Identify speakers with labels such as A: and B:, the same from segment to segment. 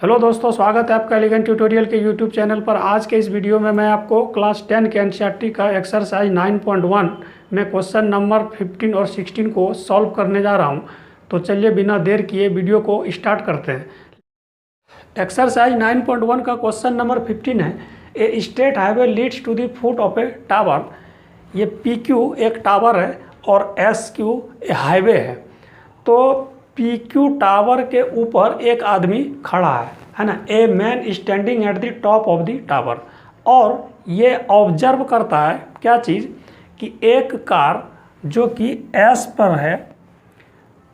A: Hello दोस्तों, स्वागत है आपका एलिगेंट ट्यूटोरियल के यूट्यूब चैनल पर। आज के इस वीडियो में मैं आपको क्लास 10 के एनसीईआरटी का एक्सरसाइज 9.1 में क्वेश्चन नंबर 15 और 16 को सॉल्व करने जा रहा हूं। तो चलिए बिना देर किए वीडियो को स्टार्ट करते हैं। एक्सरसाइज 9.1 का क्वेश्चन नंबर 15 है, a state highway leads to the foot of a tower. ये PQ एक टावर है और SQ ए हाईवे है। तो PQ टावर के ऊपर एक आदमी खड़ा है ना, a man standing at the top of the tower. और ये ऑब्जर्व करता है क्या चीज़ कि एक कार जो कि S पर है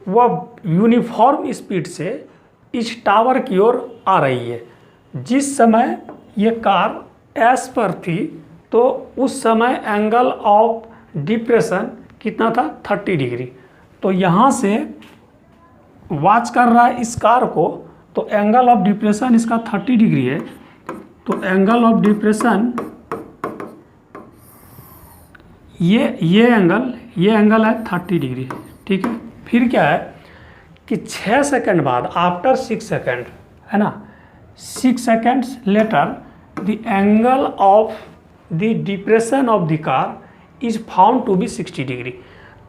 A: वह यूनिफॉर्म स्पीड से इस टावर की ओर आ रही है। जिस समय ये कार S पर थी तो उस समय एंगल ऑफ डिप्रेशन कितना था, 30 डिग्री। तो यहाँ से वॉच कर रहा है इस कार को, तो एंगल ऑफ डिप्रेशन इसका 30 डिग्री है। तो एंगल ऑफ डिप्रेशन ये एंगल है 30 डिग्री, ठीक है। फिर क्या है कि 6 सेकंड बाद, आफ्टर 6 सेकंड, है ना, 6 seconds later the angle of the depression of the car is found to be 60 degree.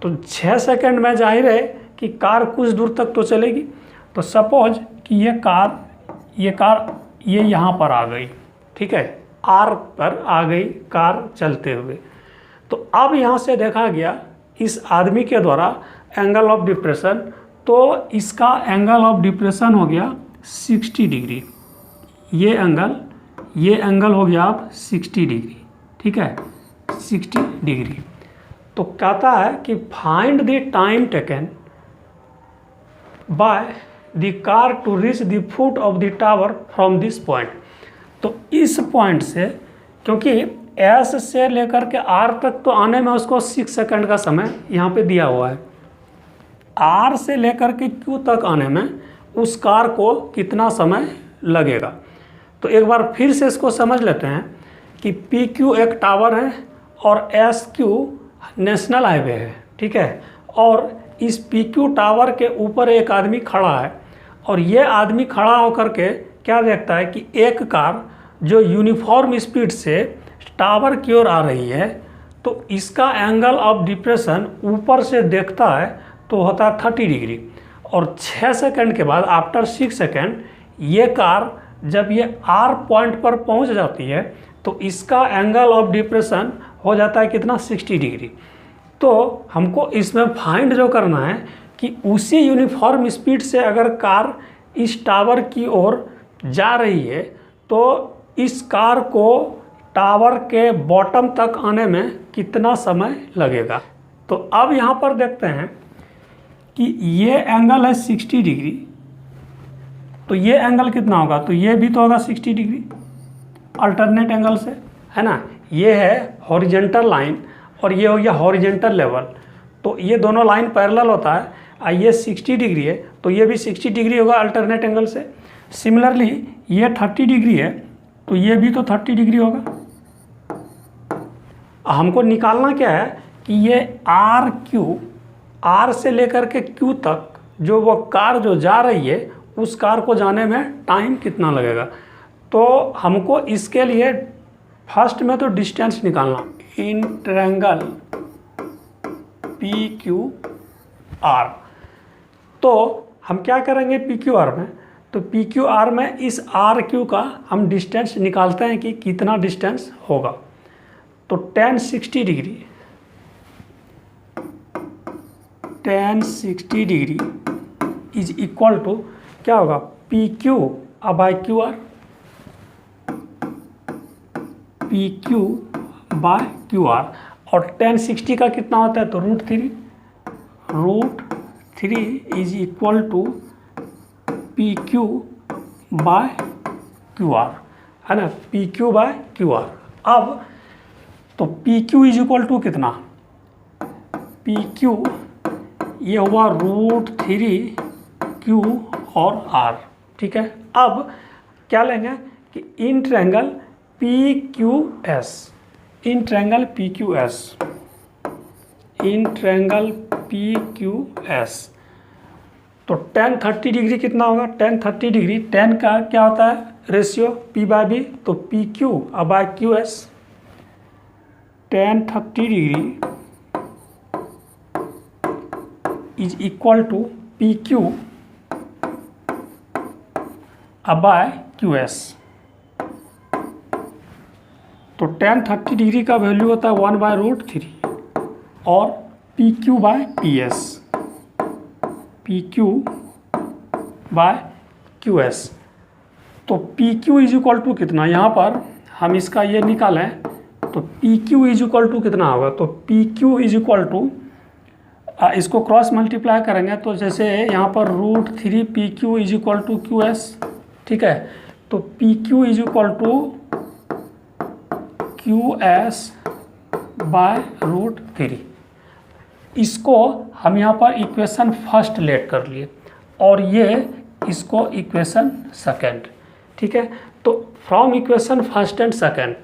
A: तो 6 सेकंड में जाहिर है कि कार कुछ दूर तक तो चलेगी। तो सपोज कि ये कार यहाँ पर आ गई, ठीक है, R पर आ गई कार चलते हुए। तो अब यहाँ से देखा गया इस आदमी के द्वारा एंगल ऑफ डिप्रेशन, तो इसका एंगल ऑफ डिप्रेशन हो गया 60 डिग्री। ये एंगल हो गया अब 60 डिग्री, ठीक है, 60 डिग्री। तो कहता है कि find the time taken by the car to reach the foot of the tower from this point. तो इस पॉइंट से, क्योंकि S से लेकर के R तक तो आने में उसको 6 सेकंड का समय यहाँ पे दिया हुआ है। R से लेकर के Q तक आने में उस कार को कितना समय लगेगा। तो एक बार फिर से इसको समझ लेते हैं कि PQ एक टावर है और SQ नेशनल हाईवे है, ठीक है। और इस PQ टावर के ऊपर एक आदमी खड़ा है और ये आदमी खड़ा होकर के क्या देखता है कि एक कार जो यूनिफॉर्म स्पीड से टावर की ओर आ रही है, तो इसका एंगल ऑफ डिप्रेशन ऊपर से देखता है तो होता है 30 डिग्री। और 6 सेकंड के बाद, आफ्टर 6 सेकंड, ये कार जब ये R पॉइंट पर पहुंच जाती है तो इसका एंगल ऑफ डिप्रेशन हो जाता है कितना, 60 डिग्री। तो हमको इसमें फाइंड जो करना है कि उसी यूनिफॉर्म स्पीड से अगर कार इस टावर की ओर जा रही है तो इस कार को टावर के बॉटम तक आने में कितना समय लगेगा। तो अब यहाँ पर देखते हैं कि ये एंगल है 60 डिग्री, तो ये एंगल कितना होगा, तो ये भी तो होगा 60 डिग्री अल्टरनेट एंगल से, है ना। ये है हॉरिजेंटल लाइन और ये हो गया हॉरिजेंटल लेवल। तो ये दोनों लाइन पैरेलल होता है और ये 60 डिग्री है तो ये भी 60 डिग्री होगा अल्टरनेट एंगल से। सिमिलरली ये 30 डिग्री है तो ये भी तो 30 डिग्री होगा। हमको निकालना क्या है कि ये R से लेकर के Q तक जो वो कार जो जा रही है उस कार को जाने में टाइम कितना लगेगा। तो हमको इसके लिए फर्स्ट में तो डिस्टेंस निकालना, इन ट्रायंगल PQR। तो हम क्या करेंगे PQR में, तो PQR में इस RQ का हम डिस्टेंस निकालते हैं कि कितना डिस्टेंस होगा। तो tan 60 degree is equal to क्या होगा, PQ by QR, PQ by QR। और tan 60 का कितना होता है, तो √3 is equal to PQ by QR, है ना, PQ बाय QR। अब तो PQ इज इक्वल टू कितना, PQ ये हुआ √3Q और R, ठीक है। अब क्या लेंगे कि in triangle PQS, in triangle PQS तो tan 30 डिग्री कितना होगा, tan 30 डिग्री, tan का क्या होता है रेशियो P/B, तो PQ बाय QS, tan 30 डिग्री is equal to PQ by QS। तो tan 30 डिग्री का वैल्यू होता है 1/√3 और PQ by PS, PQ by QS। तो PQ इज इक्वल टू कितना, यहाँ पर हम इसका ये निकालें तो PQ इज इक्वल टू कितना होगा, तो PQ इज इक्वल टू, इसको क्रॉस मल्टीप्लाई करेंगे तो जैसे यहाँ पर √3 PQ is equal to QS, ठीक है। तो PQ is equal to QS by √3। इसको हम यहाँ पर इक्वेशन फर्स्ट लेट कर लिए और ये इसको इक्वेशन सेकंड, ठीक है। तो from equation first and second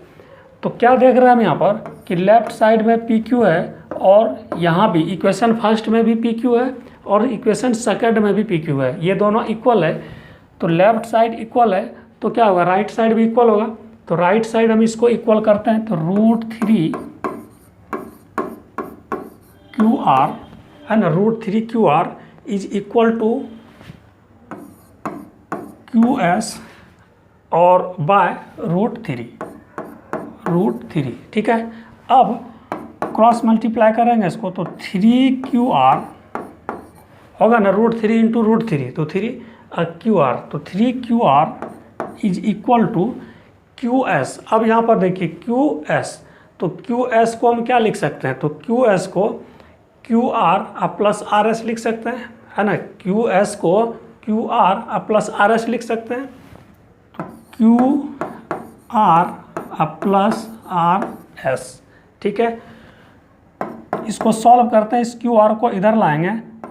A: तो क्या देख रहे हैं हम यहाँ पर कि लेफ्ट साइड में PQ है और यहाँ भी इक्वेशन फर्स्ट में भी PQ है और इक्वेशन सेकंड में भी PQ है, ये दोनों इक्वल है। तो लेफ्ट साइड इक्वल है तो क्या होगा, राइट साइड भी इक्वल होगा। तो राइट साइड हम इसको इक्वल करते हैं तो √3 QR है ना, √3 QR is equal to QS और बाय √3, ठीक है। अब क्रॉस मल्टीप्लाई करेंगे इसको तो 3QR होगा ना, √3 इंटू √3 तो 3QR, तो 3QR is equal to QS। अब यहाँ पर देखिए QS, तो QS को हम क्या लिख सकते हैं, तो QS को QR प्लस RS लिख सकते हैं, है ना। QS को QR प्लस RS लिख सकते हैं, तो QR प्लस RS, ठीक है। इसको सॉल्व करते हैं, इस QR को इधर लाएंगे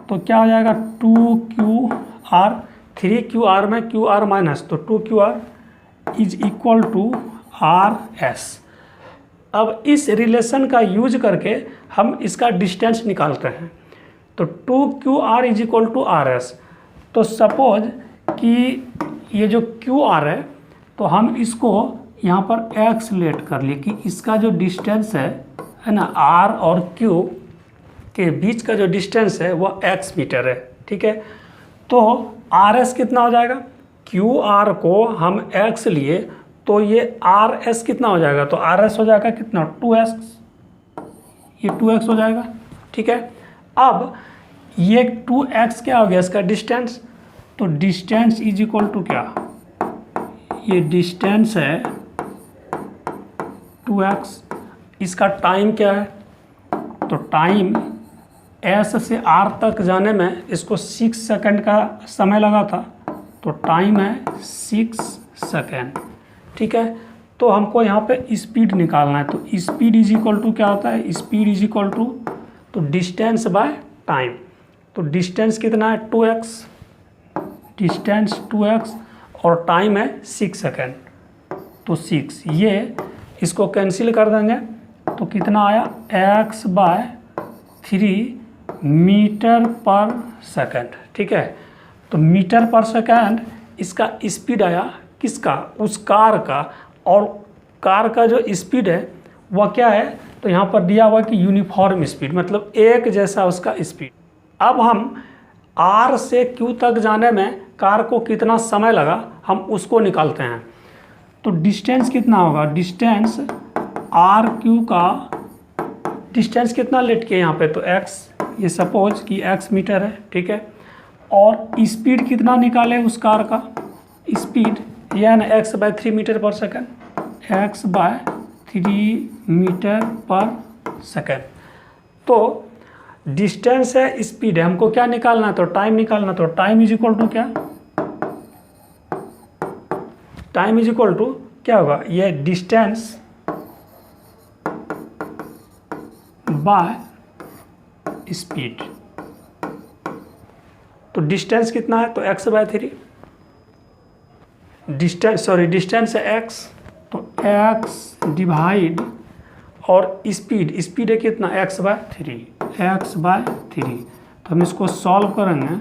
A: तो क्या हो जाएगा 2QR, 3QR में QR माइनस, तो 2QR is equal to RS। अब इस रिलेशन का यूज करके हम इसका डिस्टेंस निकालते हैं, तो 2QR is equal to RS। तो सपोज कि ये जो QR है तो हम इसको यहाँ पर x लेट कर लिए कि इसका जो डिस्टेंस है ना, R और Q के बीच का जो डिस्टेंस है वो x मीटर है, ठीक है। तो RS कितना हो जाएगा, QR को हम x लिए तो ये RS कितना हो जाएगा, तो RS हो जाएगा कितना 2x, ये 2x हो जाएगा, ठीक है। अब ये 2x क्या हो गया इसका डिस्टेंस, तो डिस्टेंस इज इक्वल टू क्या, ये डिस्टेंस है 2x। इसका टाइम क्या है, तो टाइम S से R तक जाने में इसको 6 सेकंड का समय लगा था, तो टाइम है 6 सेकंड, ठीक है। तो हमको यहाँ पे स्पीड निकालना है, तो स्पीड इज इक्वल टू क्या होता है, स्पीड इज इक्वल टू तो डिस्टेंस बाय टाइम। तो डिस्टेंस कितना है 2x, डिस्टेंस 2x और टाइम है 6 सेकंड, तो 6, ये इसको कैंसिल कर देंगे तो कितना आया x/3 मीटर पर सेकंड, ठीक है। तो मीटर पर सेकंड इसका स्पीड आया किसका, उस कार का, और कार का जो स्पीड है वह क्या है, तो यहाँ पर दिया हुआ कि यूनिफॉर्म स्पीड, मतलब एक जैसा उसका स्पीड। अब हम R से Q तक जाने में कार को कितना समय लगा हम उसको निकालते हैं। तो डिस्टेंस कितना होगा, डिस्टेंस RQ का डिस्टेंस कितना लेट किया यहाँ पे, तो x, ये सपोज कि x मीटर है, ठीक है। और स्पीड कितना निकाले उस कार का, स्पीड यह है ना x/3 मीटर पर सेकंड, x/3 मीटर पर सेकंड। तो डिस्टेंस है, स्पीड है, हमको क्या निकालना है, तो टाइम निकालना। तो टाइम इज इक्वल टू क्या, टाइम इज इक्वल टू क्या होगा, ये डिस्टेंस बाय स्पीड। तो डिस्टेंस कितना है, तो x/3, डिस्टेंस है x, तो x डिवाइड और स्पीड है कितना x/3, तो हम इसको सॉल्व करेंगे,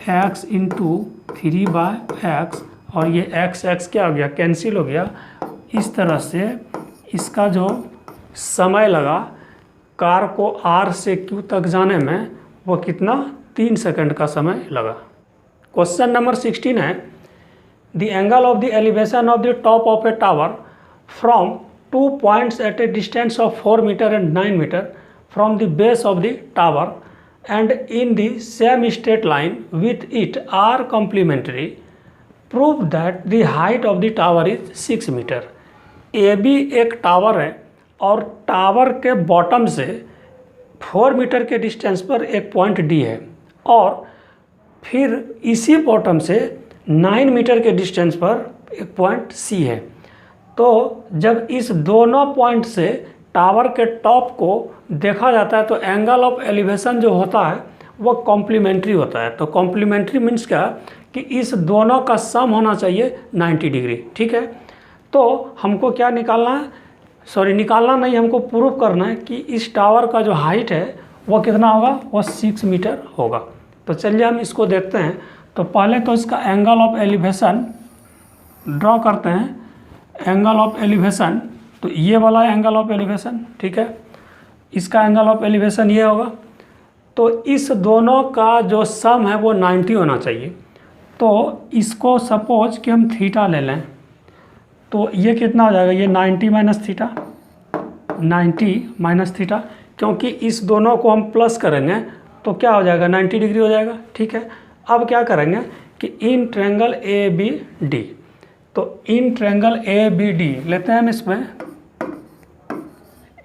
A: x इंटू 3/x, और ये x क्या हो गया, कैंसिल हो गया। इस तरह से इसका जो समय लगा कार को R से Q तक जाने में, वो कितना, 3 सेकंड का समय लगा। क्वेश्चन नंबर 16 है, the angle of the elevation of the top of a tower from 2 points at a distance of 4 meter and 9 meter from the base of the tower and in the same straight line with it are complementary, prove that the height of the tower is 6 meter। AB एक tower है और tower के bottom से 4 metre के distance पर एक point D है, और फिर इसी बॉटम से 9 मीटर के डिस्टेंस पर एक पॉइंट C है। तो जब इस दोनों पॉइंट से टावर के टॉप को देखा जाता है तो एंगल ऑफ एलिवेशन जो होता है वो कॉम्प्लीमेंट्री होता है। तो कॉम्प्लीमेंट्री मीन्स क्या, कि इस दोनों का सम होना चाहिए 90 डिग्री। ठीक है, तो हमको क्या निकालना है, निकालना नहीं, हमको प्रूफ करना है कि इस टावर का जो हाइट है वो कितना होगा, वो 6 मीटर होगा। तो चलिए हम इसको देखते हैं। तो पहले तो इसका एंगल ऑफ एलिवेशन ड्रॉ करते हैं। एंगल ऑफ एलिवेशन, तो ये वाला एंगल ऑफ एलिवेशन, ठीक है, इसका एंगल ऑफ एलिवेशन ये होगा। तो इस दोनों का जो सम है वो 90 होना चाहिए। तो इसको सपोज कि हम थीटा ले लें, तो ये कितना हो जाएगा, ये 90 माइनस थीटा, 90 माइनस थीटा, क्योंकि इस दोनों को हम प्लस करेंगे तो क्या हो जाएगा, 90 डिग्री हो जाएगा। ठीक है, अब क्या करेंगे कि इन ट्रायंगल ABD, तो इन ट्रायंगल ABD लेते हैं हम इसमें,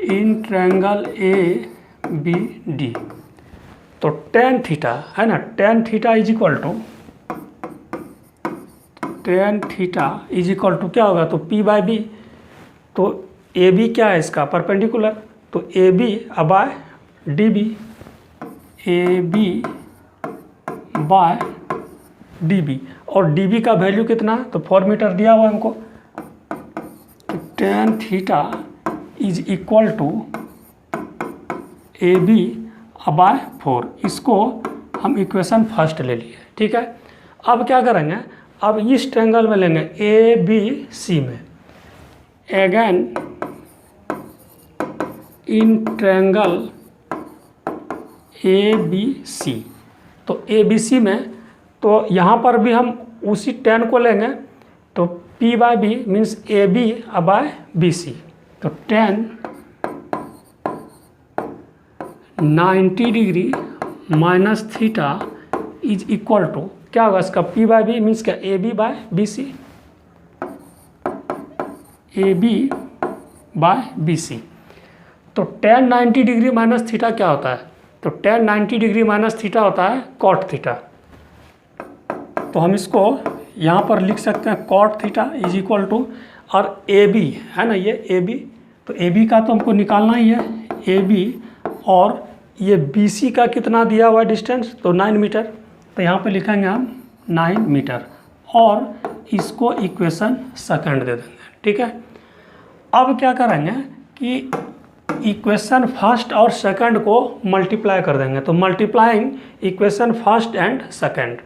A: इन ट्रायंगल ABD, तो tan थीटा है ना, tan theta is equal to, tan theta is equal to क्या होगा, तो P/B। तो AB क्या है इसका, परपेंडिकुलर, तो AB by DB, AB by DB, और DB का वैल्यू कितना है, तो 4 मीटर दिया हुआ हमको। तो tan theta is equal to AB by 4, इसको हम इक्वेशन फर्स्ट ले लिए। ठीक है, अब क्या करेंगे, अब इस ट्रायंगल में लेंगे ABC में, अगेन इन ट्रायंगल ABC, तो ABC में, तो यहाँ पर भी हम उसी tan को लेंगे, तो P/B means AB by BC, तो tan 90 degree minus theta is equal to क्या होगा इसका, P/B मीन्स क्या, AB by BC, AB by BC। तो tan 90 डिग्री माइनस थीटा क्या होता है, तो tan 90 डिग्री माइनस थीटा होता है cot थीटा। तो हम इसको यहाँ पर लिख सकते हैं cot theta is equal to, और AB है ना, ये AB, तो AB का तो हमको निकालना ही है, AB, और ये BC का कितना दिया हुआ डिस्टेंस, तो 9 मीटर, तो यहाँ पे लिखेंगे हम 9 मीटर, और इसको इक्वेशन सेकंड दे देंगे। ठीक है, अब क्या करेंगे कि इक्वेशन फर्स्ट और सेकंड को मल्टीप्लाई कर देंगे, तो multiplying equation first and second.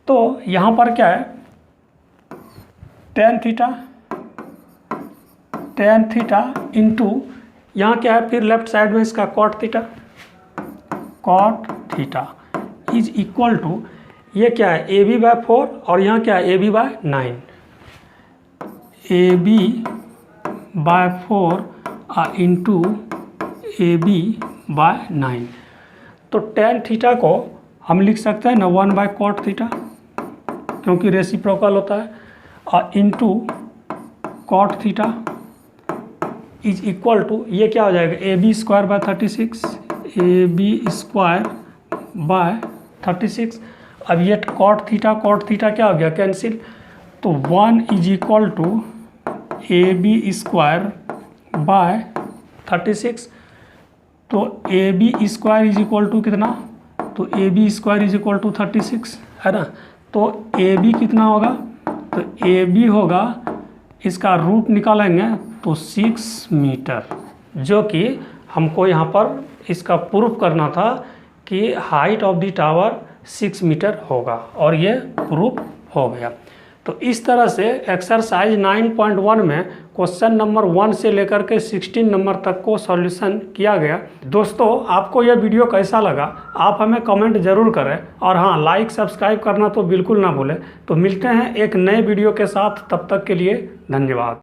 A: तो यहाँ पर क्या है, tan थीटा इंटू यहाँ क्या है, फिर लेफ्ट साइड में इसका cot theta is equal to, ये क्या है, AB बाय 4, और यहाँ क्या है, AB by 9, AB by 4 into AB by 9। तो tan थीटा को हम लिख सकते हैं ना 1 बाय cot थीटा, क्योंकि रेसिप्रोकल होता है, और into cot theta is equal to, ये क्या हो जाएगा, AB square by 36, AB square by 36। अब ये cot थीटा क्या हो गया, कैंसिल, तो 1 is equal to AB square by 36। तो AB square is equal to कितना, तो AB square is equal to 36 है ना। तो AB कितना होगा, तो AB होगा, इसका रूट निकालेंगे तो 6 मीटर, जो कि हमको यहाँ पर इसका प्रूफ करना था कि height of the tower 6 metre होगा, और ये प्रूफ हो गया। तो इस तरह से एक्सरसाइज 9.1 में क्वेश्चन नंबर 1 से लेकर के 16 नंबर तक को सॉल्यूशन किया गया। दोस्तों, आपको यह वीडियो कैसा लगा आप हमें कमेंट जरूर करें, और हाँ, लाइक सब्सक्राइब करना तो बिल्कुल ना भूलें। तो मिलते हैं एक नए वीडियो के साथ, तब तक के लिए धन्यवाद।